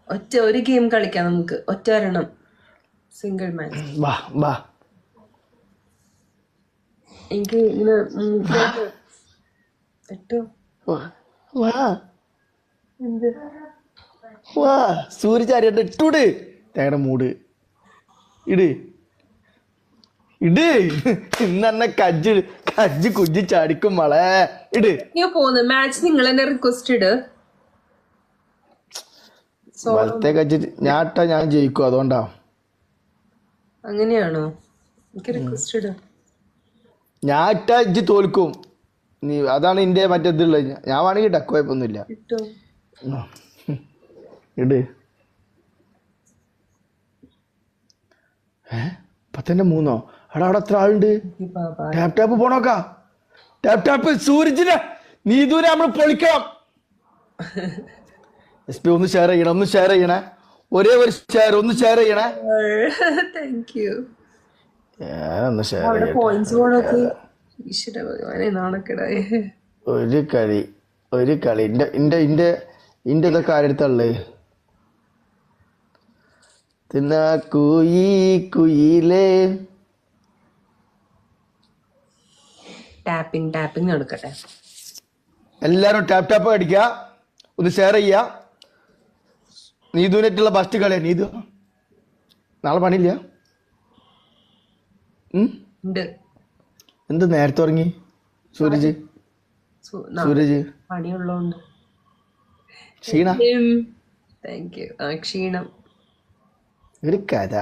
ഒറ്റ ഒരു ഗെയിം കളിക്കാം നമുക്ക്. ഒറ്റ ഒരെണ്ണം, സിംഗിൾ മാച്ച്. വാ വാ എനിക്ക് ഇങ്ങനെ എട്ടോ വാ വാ എന്ത് വാ സൂര്യചാരിയുടെ ഇട്ടൂട് തേടെ മൂട് ഇട് ഇട് ഇന്നെ കജ്ജ് കുജ്ജി ചാടിക്കും മളെ ഇട്. പോന്ന് മാച്ച് നിങ്ങൾ എന്നെ റിക്വസ്റ്റ് ഇട്. വലത്തെ കജ്ജ് ഞാൻ ഇട്ടാ ഞാൻ ജയിക്കും, അതുകൊണ്ടാ. അങ്ങനെയാണോ? എനിക്ക് റിക്വസ്റ്റ് ഇട്. ഞാൻ ഇട്ടാ ഇജ്ജ് തോൽക്കും നീ, അതാണ് എന്റെ മറ്റേതുള്ളത്. ഞാൻ വേണമെങ്കിൽ ഇടാം, കുഴപ്പമൊന്നുമില്ല. ഇട്ടോ ഇട്. 10:03 എടാ അവിടെ എത്ര ആളുണ്ട്? ടാപ്പ് പോണോക്കാ. ടാപ്പ് സൂരജിനെ നീതുവിനെ നമ്മൾ പൊളിക്കണം. SP ഒന്ന് ഷെയർ ചെയ്യണേ, ഒരേ ഒരു ഷെയർ ഒന്ന് ഷെയർ ചെയ്യണേ. Thank you. ഒന്ന് ഷെയർ അവിടെ പോയിന്റ്സ് പോണൊക്കെ ഈശ്വര ഭഗവാനെ നാണക്കെടായി. ഒരു കളി ഇന്റെ ഇതൊക്കെ ആരെടുത്തുള്ളേ? തിന്ന കുയിലേ. ടാപ്പിംഗ് നടക്കട്ടെ. എല്ലാരും ടാപ്പ് അടിക്ക, ഒന്ന് ഷെയർ ചെയ്യ. നീതുവിനായിട്ടുള്ള ഫസ്റ്റ് കളിയാ. നീതു നാളെ പണിയില്ല? എന്ത് നേരത്തെ ഉറങ്ങി സൂരജ്? പണിയുള്ളോണ്ട് ക്ഷീണ? Thank you. ക്ഷീണം ഒരു കഥ.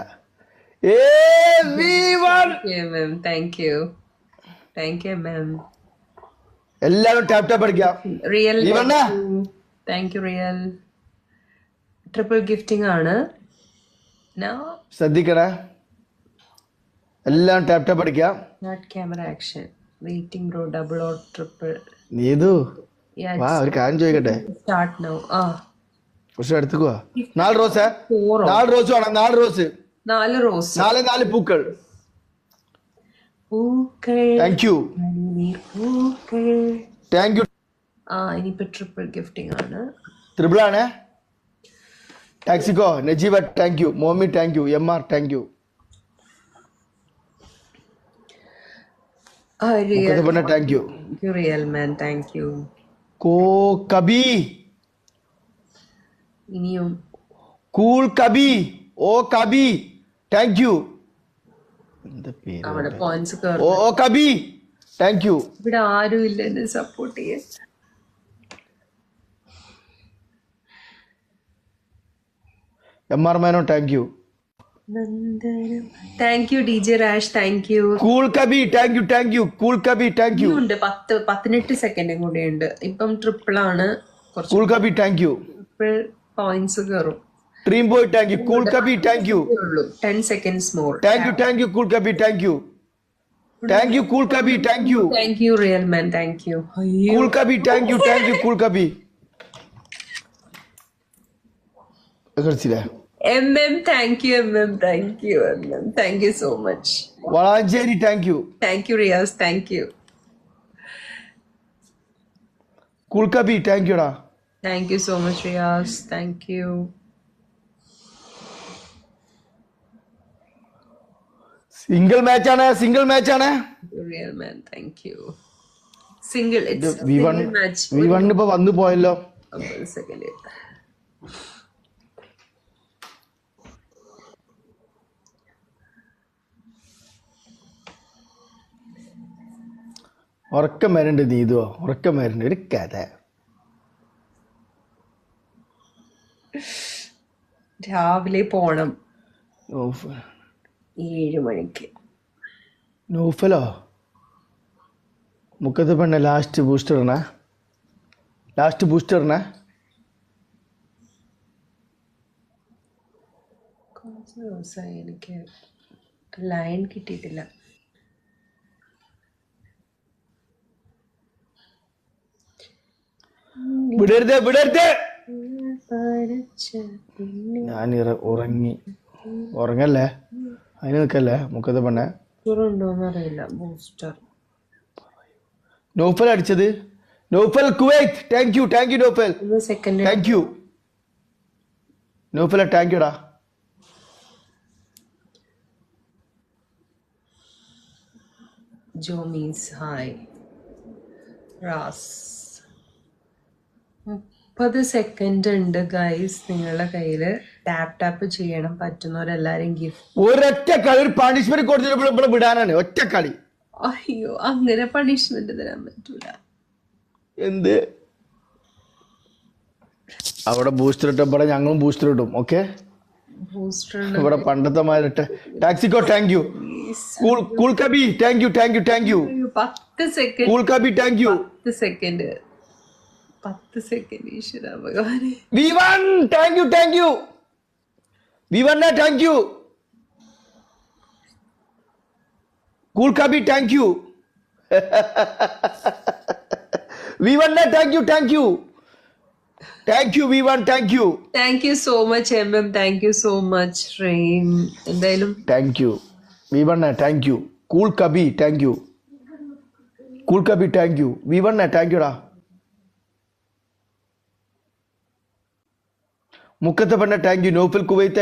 Thank you ma'am. എല്ലാരും ടാപ്പ് അടിക്കാം. Real thank you. Real triple gifting ആണ്. ശ്രദ്ധിക്കണേ, എല്ലാം ടാപ്പ് അടിക്കാം. Not camera action waiting bro. Double or triple? Neethu വാ, ഒരു കാര്യം ചോദിക്കട്ടെ. Start now. കുറച്ച് അടുത്തേക്ക് വാ. 4 റോസ് വേണം. 4 റോസ്. 4 റോസ്. 4 പൂക്കൾ. Thank you. ഇനിയിപ്പോ ട്രിപ്പിൾ ഗിഫ്റ്റിംഗ് ആണ്. ട്രിപ്പിൾ ആണ്. ടാക്സിക്കോ നജീബ താങ്ക് യു. മോമി thank you. MR thank you. Thank you. Real man thank you. കബി ഇനിയും കൂൾ കബി. കബി താങ്ക് യു. അവിടെ പോയിന്റ്സ് കബി താങ്ക് യു. ഇവിടെ ആരും ഇല്ല എന്നെ സപ്പോർട്ട് ചെയ്യാൻ. MR മാനോ thank you. Thank you DJ രാഷ്. Thank you. കൂൾ കബി താങ്ക് യു. കൂൾ കബി താങ്ക് യു. 18 സെക്കൻഡും കൂടെ ഉണ്ട്. ഇപ്പം ട്രിപ്പിൾ ആണ്. കൂൾ കബി താങ്ക് യു. ട്രിപ്പിൾ പോയിന്റ്സ് കയറും. Dream boy thank you. Cool കബി thank you. 10 seconds more. Thank you cool കബി താങ്ക് യു. കൂൾ കബി thank you. Thank you real man thank you. Cool കബി താങ്ക് യു. കൂൾ കബി. Thank you so much. Valanchery thank you. Thank you Riyas. Thank you. Cool കബി thank യുടാ. Thank you so much Riyas. Thank you. Single match ആണ്. Real man thank you. Single match. V1 ഇപ്പൊ വന്നു പോയല്ലോ. Second ഉറക്കം വരണ്ട്. നീതുവോ ഉറക്കം വരണ്ട്. ഒരു കഥ. രാവിലെ പോണം 7 മണിക്ക്. നൗഫലോ മുക്കത്ത് പെണ്ണ ലാസ്റ്റ് ബൂസ്റ്ററിനെ കുറച്ച് ദിവസമായി എനിക്ക് ലൈൻ കിട്ടിയിട്ടില്ല. വിടരുത്. ഞാൻ ഉറങ്ങല്ലേ, അതിന് നിൽക്കല്ലേ മുക്കത്ത് പെണ്ണെ. ഉണ്ടോന്നറിയില്ല. ബൂസ്റ്റർ നൗഫൽ അടിച്ചത്. Naufal Kuwait thank you. Naufal second thank you. നൗഫലെ താങ്ക് യുടാ. ജോമീസ് ഹായ്. റാസ് 30 സെക്കൻഡ് ഉണ്ട് ഗൈസ്. നിങ്ങളുടെ കയ്യിൽ ടാപ്പ് ചെയ്യണം. പറ്റുന്നവരെല്ലാരും ഗിഫ്റ്റ്. ഒരൊറ്റ കളി ഒരു പണിഷ്മെന്റ് കൊടുത്തിട്ട് ഇവിടെ വിടാനാണ്. ഒറ്റ കളി. അയ്യോ, അങ്ങനെ പണിഷ്മെന്റ് തരാൻ പറ്റൂല. എന്ത് അവിടെ ബൂസ്റ്റർ ഇട്ട ഇവിടെ ഞങ്ങളും ബൂസ്റ്റർ ഇടും. ഓക്കെ, ബൂസ്റ്റർ ഇവിടെ പണ്ടത്തെ മാരിട്ട്. ടാക്സിക്കോ താങ്ക് യു. കൂൾ കബി താങ്ക് യു. 10 സെക്കൻഡ്. കൂൾ കബി താങ്ക് യു. 10 സെക്കൻഡ്. 10 സെക്കൻഡ്. ഈശ്വര ഭഗവാനെ. വിവൻ താങ്ക് യു. വിവന്നെ താങ്ക് യു. കൂൾ കബി താങ്ക് യു. വിവന്നെ താങ്ക് യു. വിവൻ thank you. Thank you so much MM. Thank you so much rain. എന്തായാലും താങ്ക് യു വിവണ്ണ. Thank you. കൂൾ കബി താങ്ക് യു. വിവണ്ണ താങ്ക് യുടാ. മുക്കത്തെ പെണ്ണ താങ്ക് യു. നൗഫൽ കുവൈത്ത്